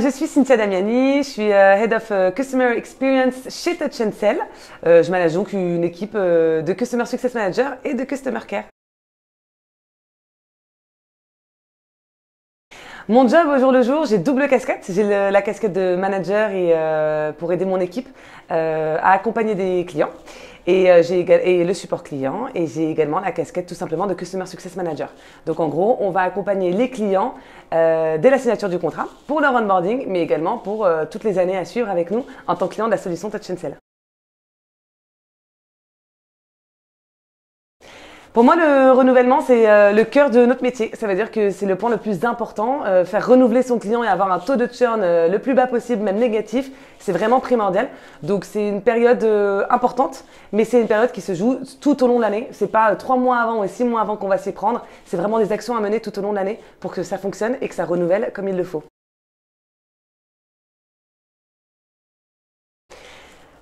Je suis Cynthia Damiani, je suis Head of Customer Experience chez Touch 'n Sell. Je manage donc une équipe de Customer Success Manager et de Customer Care. Mon job au jour le jour, j'ai double casquette. J'ai la casquette de manager et pour aider mon équipe à accompagner des clients et le support client. Et j'ai également la casquette tout simplement de Customer Success Manager. Donc en gros, on va accompagner les clients dès la signature du contrat pour leur onboarding, mais également pour toutes les années à suivre avec nous en tant que client de la solution Touch 'n Sell. Pour moi, le renouvellement, c'est le cœur de notre métier. Ça veut dire que c'est le point le plus important. Faire renouveler son client et avoir un taux de churn le plus bas possible, même négatif, c'est vraiment primordial. Donc c'est une période importante, mais c'est une période qui se joue tout au long de l'année. C'est pas 3 mois avant et 6 mois avant qu'on va s'y prendre. C'est vraiment des actions à mener tout au long de l'année pour que ça fonctionne et que ça renouvelle comme il le faut.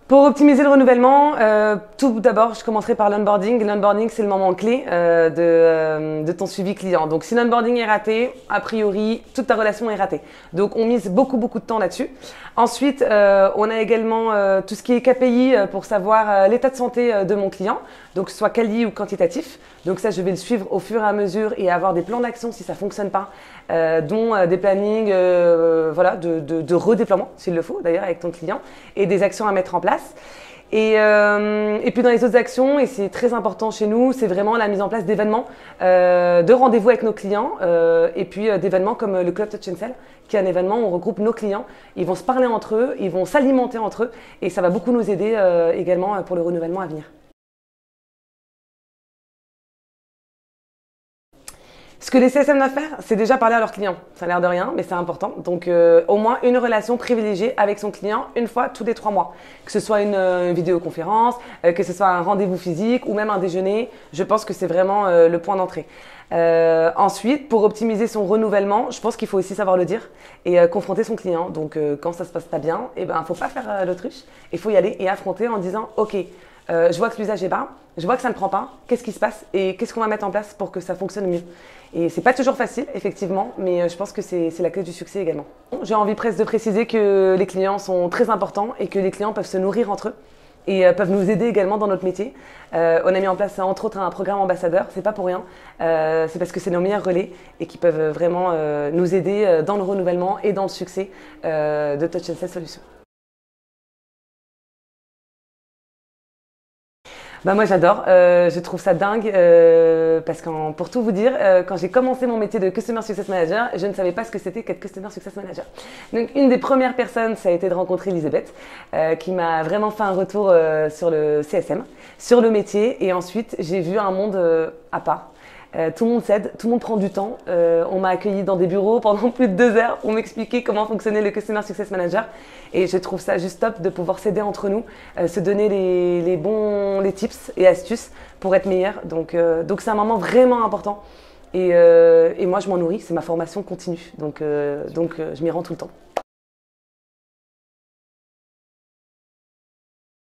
Pour optimiser le renouvellement, tout d'abord, je commencerai par l'onboarding. L'onboarding, c'est le moment clé de ton suivi client. Donc, si l'onboarding est raté, a priori, toute ta relation est ratée. Donc, on mise beaucoup de temps là-dessus. Ensuite, on a également tout ce qui est KPI pour savoir l'état de santé de mon client, donc que ce soit quali ou quantitatif. Donc ça, je vais le suivre au fur et à mesure et avoir des plans d'action si ça fonctionne pas, dont des plannings voilà, de redéploiement, s'il le faut d'ailleurs, avec ton client, et des actions à mettre en place. Et puis dans les autres actions, et c'est très important chez nous, c'est vraiment la mise en place d'événements, de rendez-vous avec nos clients, et puis d'événements comme le Club Touch 'n Sell, qui est un événement où on regroupe nos clients. Ils vont se parler entre eux, ils vont s'alimenter entre eux, et ça va beaucoup nous aider également pour le renouvellement à venir. Ce que les CSM doivent faire, c'est déjà parler à leurs clients. Ça a l'air de rien, mais c'est important. Donc, au moins une relation privilégiée avec son client une fois tous les 3 mois. Que ce soit une vidéoconférence, que ce soit un rendez-vous physique ou même un déjeuner. Je pense que c'est vraiment le point d'entrée. Ensuite, pour optimiser son renouvellement, je pense qu'il faut aussi savoir le dire et confronter son client. Donc, quand ça se passe pas bien, eh ben, faut pas faire l'autruche. Il faut y aller et affronter en disant, OK, je vois que l'usage est bas, je vois que ça ne prend pas, qu'est-ce qui se passe et qu'est-ce qu'on va mettre en place pour que ça fonctionne mieux. Et c'est pas toujours facile, effectivement, mais je pense que c'est la clé du succès également. J'ai envie presque de préciser que les clients sont très importants et que les clients peuvent se nourrir entre eux et peuvent nous aider également dans notre métier. On a mis en place entre autres un programme ambassadeur, c'est pas pour rien, c'est parce que c'est nos meilleurs relais et qui peuvent vraiment nous aider dans le renouvellement et dans le succès de Touch 'n Sell Solutions. Bah moi j'adore, je trouve ça dingue parce que pour tout vous dire, quand j'ai commencé mon métier de Customer Success Manager, je ne savais pas ce que c'était qu'être Customer Success Manager. Donc une des premières personnes, ça a été de rencontrer Elisabeth, qui m'a vraiment fait un retour sur le CSM, sur le métier, et ensuite j'ai vu un monde à part. Tout le monde s'aide, tout le monde prend du temps. On m'a accueilli dans des bureaux pendant plus de 2 heures pour m'expliquer comment fonctionnait le Customer Success Manager. Et je trouve ça juste top de pouvoir s'aider entre nous, se donner les tips et astuces pour être meilleur. Donc c'est un moment vraiment important. Et moi, je m'en nourris, c'est ma formation continue. Donc je m'y rends tout le temps.